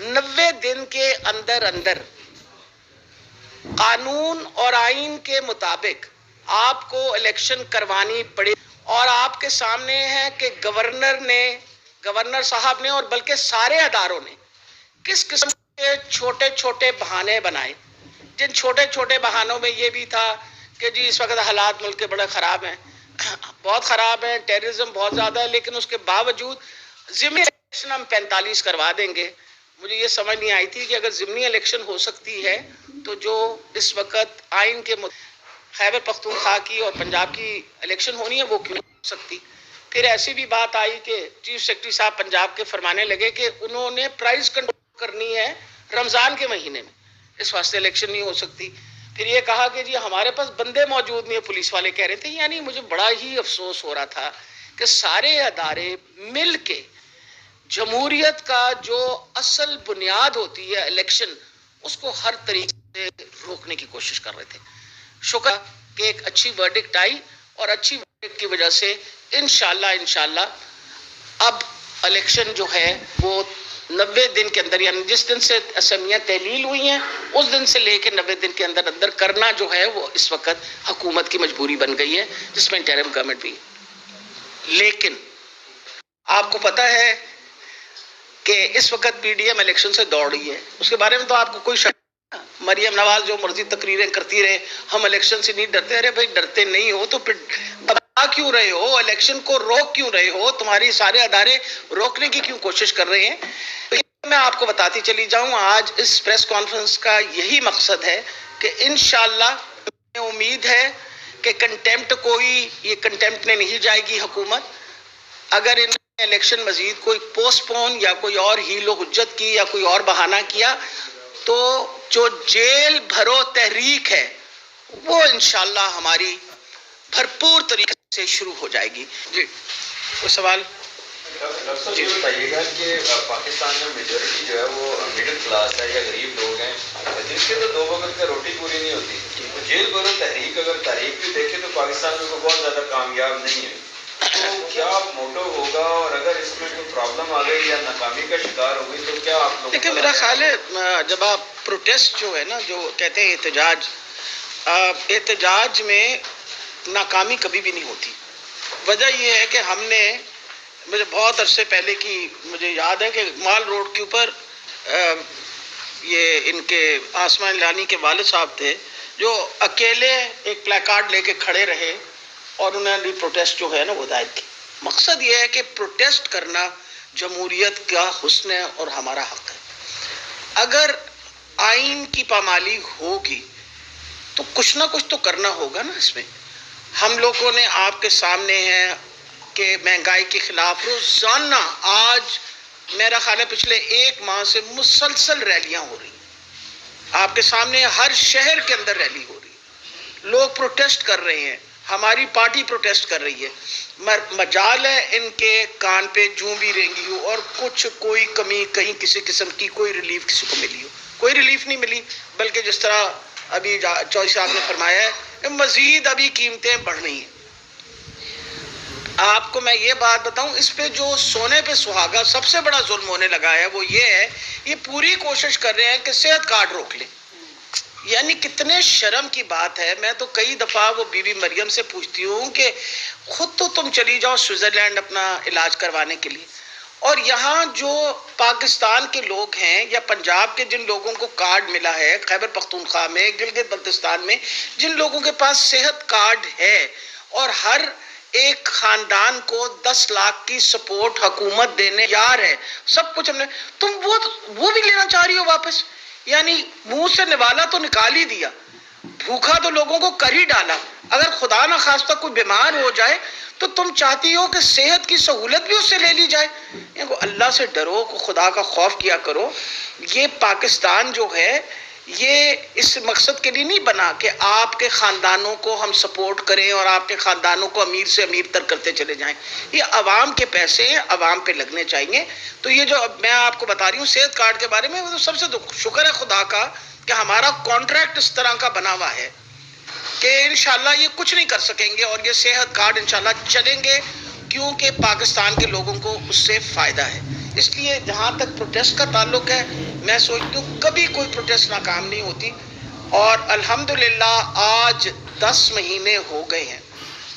90 दिन के अंदर अंदर कानून और आइन के मुताबिक आपको इलेक्शन करवानी पड़े। और आपके सामने है कि गवर्नर साहब ने और बल्कि सारे अदारों ने किस किस्म के छोटे छोटे बहाने बनाए, जिन छोटे छोटे बहानों में ये भी था कि जी इस वक्त हालात मुल्क के बड़े ख़राब हैं, बहुत ख़राब हैं, टेररिज्म बहुत ज़्यादा है, लेकिन उसके बावजूद ज़िमनी इलेक्शन हम 45 करवा देंगे। मुझे ये समझ नहीं आई थी कि अगर ज़िमनी इलेक्शन हो सकती है तो जो इस वक्त आइन के खैबर पख्तूनख्वा की और पंजाब की इलेक्शन होनी है वो क्यों हो सकती। फिर ऐसी भी बात आई कि चीफ सेक्रेटरी साहब पंजाब के फरमाने लगे कि उन्होंने प्राइस कंट्रोल करनी है रमज़ान के महीने में, इस वास्ते इलेक्शन नहीं हो सकती। फिर ये कहा कि जी हमारे पास बंदे मौजूद नहीं है, पुलिस वाले कह रहे थे। यानी मुझे बड़ा ही अफसोस हो रहा था कि सारे अदारे मिल के जमहूरियत का जो असल बुनियाद होती है इलेक्शन, उसको हर तरीके से रोकने की कोशिश कर रहे थे। शुक्र कि एक अच्छी वर्डिक्ट आई और अच्छी वर्डिक्ट की वजह से इंशाल्लाह अब इलेक्शन जो है वो 90 दिन के अंदर, यानी जिस दिन से असम्बलियाँ तहलील हुई हैं उस दिन से लेकर 90 दिन के अंदर अंदर करना जो है वो इस वक्त हुकूमत की मजबूरी बन गई है, जिसमें इंटरिम गवर्नमेंट भी। लेकिन आपको पता है कि इस वक्त पीडीएम इलेक्शन से दौड़ रही है, उसके बारे में तो आपको कोई शक। मरियम नवाज जो मर्जी तकरीरें करती रहे, हम इलेक्शन से नहीं डरते। अरे भाई डरते नहीं हो तो फिर दबा क्यों रहे हो, इलेक्शन को रोक क्यों रहे हो, तुम्हारी सारे अदारे रोकने की क्यों कोशिश कर रहे हैं। तो मैं आपको बताती चली जाऊं, आज इस प्रेस कॉन्फ्रेंस का यही मकसद है कि इंशाल्लाह उम्मीद है कि ये कंटेम्प्ट में नहीं जाएगी हुकूमत। अगर इन इलेक्शन मजीद कोई पोस्टपोन या कोई और हीलो हुज्जत की या कोई और बहाना किया तो जो जेल भरो तहरीक है वो इंशाल्लाह हमारी भरपूर तरीके से शुरू हो जाएगी। जी कोई सवाल? जी बताइएगा कि पाकिस्तान में मेजॉरिटी जो है वो मिडिल क्लास है या गरीब लोग हैं, जिनके तो 2 वक्त का रोटी पूरी नहीं होती। तो जेल भरो तहरीक, अगर तारीख भी देखें तो पाकिस्तान में बहुत ज़्यादा कामयाब नहीं है। तो क्या मोटो होगा, और अगर इसमें कोई प्रॉब्लम आ गई या नाकामी का शिकार हो गई तो क्या आप लोग? देखिए मेरा ख्याल है जब आप प्रोटेस्ट जो है ना, जो कहते हैं एहतजाज में नाकामी कभी भी नहीं होती। वजह यह है कि मुझे बहुत अरसे पहले की मुझे याद है कि माल रोड के ऊपर ये इनके आसमान लानी के वालिद साहब थे जो अकेले एक प्लेकार्ड लेके खड़े रहे और उन्होंने प्रोटेस्ट जो है ना वो दायर की। मकसद ये है कि प्रोटेस्ट करना जमहूरियत का हुस्न है और हमारा हक है। अगर आइन की पामाली होगी तो कुछ ना कुछ तो करना होगा ना। इसमें हम लोगों ने आपके सामने है कि महंगाई के खिलाफ रोजाना, आज मेरा ख्याल है पिछले 1 माह से मुसलसल रैलियां हो रही, आपके सामने हर शहर के अंदर रैली हो रही, लोग प्रोटेस्ट कर रहे हैं, हमारी पार्टी प्रोटेस्ट कर रही है। मजाल है इनके कान पे जूं भी रेंगी हो और कोई कमी कहीं किसी किस्म की कोई रिलीफ किसी को मिली हो, कोई रिलीफ नहीं मिली। बल्कि जिस तरह अभी चौधरी साहब ने फरमाया है मजीद अभी कीमतें बढ़ रही हैं। आपको मैं ये बात बताऊं, इस पे जो सोने पे सुहागा सबसे बड़ा जुल्म होने लगा है वो ये है, ये पूरी कोशिश कर रहे हैं कि सेहत कार्ड रोक ले। यानी कितने शर्म की बात है। मैं तो कई दफ़ा वो बीबी मरियम से पूछती हूँ कि खुद तो तुम चली जाओ स्विट्ज़रलैंड अपना इलाज करवाने के लिए, और यहाँ जो पाकिस्तान के लोग हैं या पंजाब के जिन लोगों को कार्ड मिला है, खैबर पख्तूनख्वा में, गिलगित बल्तिस्तान में जिन लोगों के पास सेहत कार्ड है और हर एक खानदान को 10 लाख की सपोर्ट हुकूमत देने तैयार है, सब कुछ हमने, तुम वो भी लेना चाह रही हो वापस। यानी मुंह से निवाला तो निकाल ही दिया, भूखा तो लोगों को कर ही डाला। अगर खुदा ना खास्ता कोई बीमार हो जाए तो तुम चाहती हो कि सेहत की सहूलत भी उससे ले ली जाए। अल्लाह से डरो, खुदा का खौफ किया करो। ये पाकिस्तान जो है ये इस मकसद के लिए नहीं बना कि आपके ख़ानदानों को हम सपोर्ट करें और आपके ख़ानदानों को अमीर से अमीर तर करते चले जाएं। ये आवाम के पैसे हैं, आवाम पे लगने चाहिए। तो ये जो मैं आपको बता रही हूँ सेहत कार्ड के बारे में, वो तो सबसे शुक्र है खुदा का कि हमारा कॉन्ट्रैक्ट इस तरह का बना हुआ है कि इंशाल्लाह ये कुछ नहीं कर सकेंगे और ये सेहत कार्ड इंशाल्लाह चलेंगे, क्योंकि पाकिस्तान के लोगों को उससे फ़ायदा है। इसलिए जहाँ तक प्रोटेस्ट का ताल्लुक है, मैं सोचती हूँ कभी कोई प्रोटेस्ट नाकाम नहीं होती। और अल्हम्दुलिल्लाह आज 10 महीने हो गए हैं,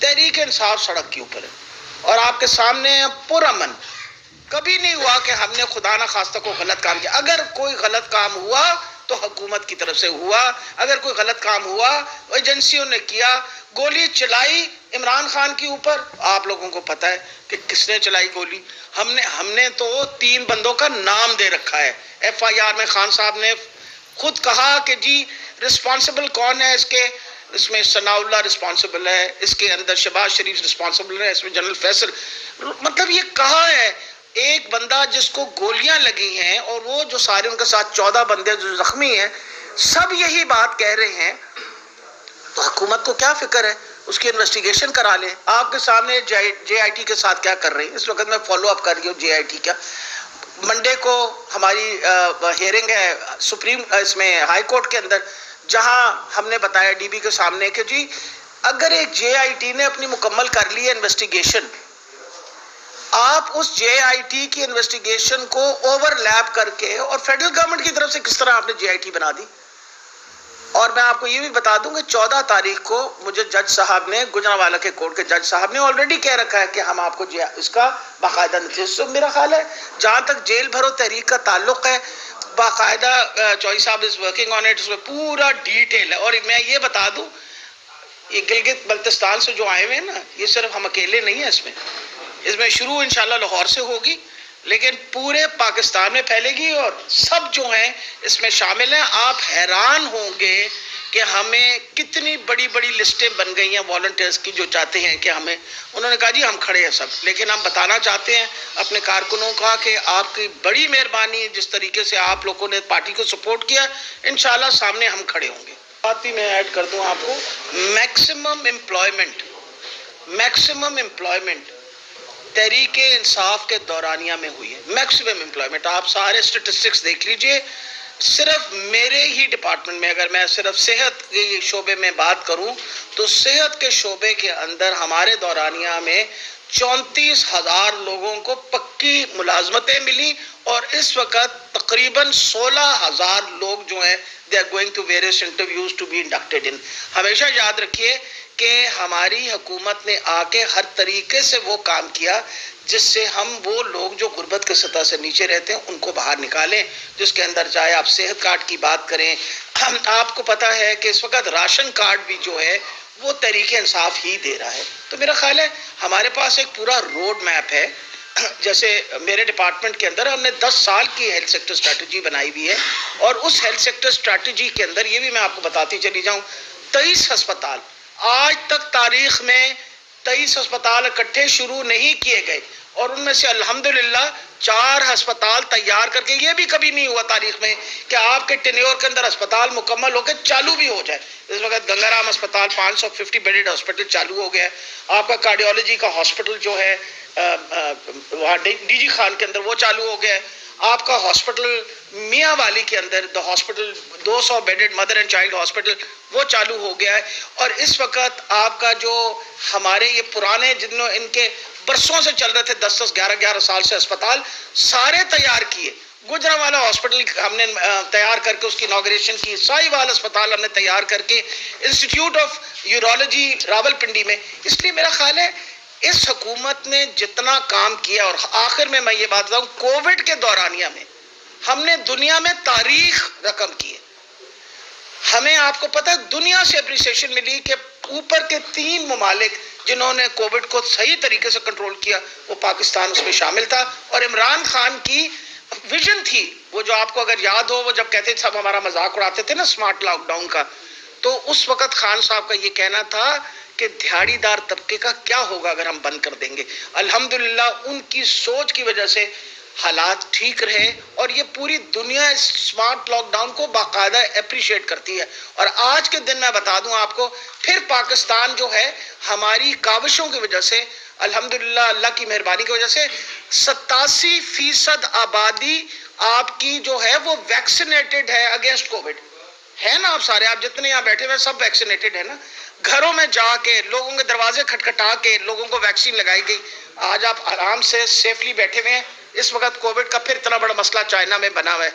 तहरीक इंसाफ सड़क के ऊपर है और आपके सामने पुरअमन। कभी नहीं हुआ कि हमने खुदा ना खास्ता को गलत काम किया। अगर कोई गलत काम हुआ तो हुकूमत की तरफ से हुआ, अगर कोई गलत काम हुआ एजेंसियों ने किया। गोली चलाई इमरान खान के ऊपर, आप लोगों को पता है कि किसने चलाई गोली। हमने तो 3 बंदों का नाम दे रखा है। FIR में खान साहब ने खुद कहा कि जी रिस्पॉन्सिबल कौन है इसमें सनाउल्लाह रिस्पॉन्सिबल है, इसके अंदर शहबाज शरीफ रिस्पॉन्सिबल है, इसमें जनरल फैसल। मतलब ये कहा है एक बंदा जिसको गोलियां लगी हैं और वो जो सारे उनके साथ 14 बंदे जो जख्मी हैं, सब यही बात कह रहे हैं। तो हुकूमत को क्या फिक्र है, उसकी इन्वेस्टिगेशन करा ले। आपके सामने JIT के साथ क्या कर रही है इस वक्त, मैं फॉलो अप कर रही हूँ JIT का। मंडे को हमारी हियरिंग है सुप्रीम इसमें हाई कोर्ट के अंदर, जहां हमने बताया DB के सामने कि जी अगर एक JIT ने अपनी मुकम्मल कर ली है इन्वेस्टिगेशन, आप उस JIT की इन्वेस्टिगेशन को ओवरलैप करके और फेडरल गवर्नमेंट की तरफ से किस तरह आपने JIT बना दी। और मैं आपको ये भी बता दूं कि 14 तारीख को मुझे जज साहब ने, गुजरांवाला के कोर्ट के जज साहब ने ऑलरेडी कह रखा है कि हम आपको इसका बाकायदा नतीजा। मेरा ख्याल है जहाँ तक जेल भरो तहरीक का ताल्लुक है, बाकायदा चौधरी साहब इज वर्किंग ऑन इट, उसमें पूरा डिटेल है। और मैं ये बता दूं, ये गिलगित बल्तिस्तान से जो आए हुए हैं ना, ये सिर्फ हम अकेले नहीं है इसमें शुरू इंशाल्लाह लाहौर से होगी, लेकिन पूरे पाकिस्तान में फैलेगी और सब जो हैं इसमें शामिल हैं। आप हैरान होंगे कि हमें कितनी बड़ी बड़ी लिस्टें बन गई हैं वॉलंटियर्स की जो चाहते हैं कि हमें, उन्होंने कहा जी हम खड़े हैं सब, लेकिन हम बताना चाहते हैं अपने कारकुनों का कि आपकी बड़ी मेहरबानी, जिस तरीके से आप लोगों ने पार्टी को सपोर्ट किया, इंशाल्लाह सामने हम खड़े होंगे। बात ही मैं ऐड कर दूं आपको, मैक्सिमम एम्प्लॉयमेंट तहरीके इंसाफ के दौरानिया में हुई है। मैक्सिमम एम्प्लॉयमेंट, आप सारे स्टेटिस्टिक्स देख लीजिए। सिर्फ मेरे ही डिपार्टमेंट में, अगर मैं सिर्फ सेहत के शोबे में बात करूं, तो सेहत के शोबे के अंदर हमारे दौरानिया में 34,000 लोगों को पक्की मुलाजमतें मिली और इस वक्त तकरीबन 16,000 लोग जो हैं they are going to various interviews to be inducted in. हमेशा याद रखिए कि हमारी हुकूमत ने आके हर तरीके से वो काम किया जिससे हम वो लोग जो गुर्बत के सतह से नीचे रहते हैं उनको बाहर निकालें, जिसके अंदर चाहे आप सेहत कार्ड की बात करें। आपको पता है कि इस वक्त राशन कार्ड भी जो है वो तहरीके इंसाफ ही दे रहा है। तो मेरा ख्याल है हमारे पास एक पूरा रोड मैप है। जैसे मेरे डिपार्टमेंट के अंदर हमने 10 साल की हेल्थ सेक्टर स्ट्रैटेजी बनाई हुई है और उस हेल्थ सेक्टर स्ट्रैटेजी के अंदर ये भी मैं आपको बताती चली जाऊं, 23 अस्पताल आज तक तारीख में 23 अस्पताल इकट्ठे शुरू नहीं किए गए और उनमें से अल्हम्दुलिल्लाह 4 अस्पताल तैयार करके, ये भी कभी नहीं हुआ तारीख में कि आपके टेन्योर के अंदर अस्पताल मुकम्मल होकर चालू भी हो जाए। इस वक्त गंगाराम अस्पताल 550 बेडेड हॉस्पिटल चालू हो गया है। आपका कार्डियोलॉजी का हॉस्पिटल जो है वहाँ DG खान के अंदर वो चालू हो गया है। आपका हॉस्पिटल मियाँ वाली के अंदर the hospital 200 bedded mother and child hospital वो चालू हो गया है। और इस वक्त आपका जो हमारे ये पुराने जिन्होंने इनके बरसों से चल रहे थे 10-10 11-11 साल से अस्पताल सारे तैयार किए। गुजरांवाला हॉस्पिटल हमने तैयार करके उसकी इनॉग्रेशन की, साहिवाल अस्पताल हमने तैयार करके, इंस्टीट्यूट ऑफ यूरोलॉजी रावलपिंडी में। इसलिए मेरा ख्याल है इस हुकूमत ने जितना काम किया, और आखिर में मैं ये बात बताऊं, कोविड के दौरानिया में हमने दुनिया में तारीख रकम की है। हमें आपको पता है दुनिया से अप्रिसिएशन मिली कि ऊपर के 3 ममालिक जिन्होंने कोविड को सही तरीके से कंट्रोल किया वो पाकिस्तान उसमें शामिल था। और इमरान खान की विजन थी वो, जो आपको अगर याद हो, वो जब कहते थे सब हमारा मजाक उड़ाते थे ना स्मार्ट लॉकडाउन का, तो उस वक्त खान साहब का ये कहना था कि दिहाड़ीदार तबके का क्या होगा अगर हम बंद कर देंगे। अल्हम्दुलिल्लाह उनकी सोच की वजह से हालात ठीक रहे और ये पूरी दुनिया इस स्मार्ट लॉकडाउन को बाकायदा अप्रिशिएट करती है। और आज के दिन मैं बता दूं आपको, फिर पाकिस्तान जो है हमारी काविशों की वजह से, अल्हम्दुलिल्लाह अल्लाह की मेहरबानी की वजह से 87% आबादी आपकी जो है वो वैक्सीनेटेड है अगेंस्ट कोविड। है ना, आप सारे, आप जितने यहाँ बैठे हुए सब वैक्सीनेटेड है ना। घरों में जाके लोगों के दरवाजे खटखटा के लोगों को वैक्सीन लगाई गई। आज आप आराम से सेफली बैठे हुए हैं, इस वक्त कोविड का फिर इतना बड़ा मसला चाइना में बना हुआ है,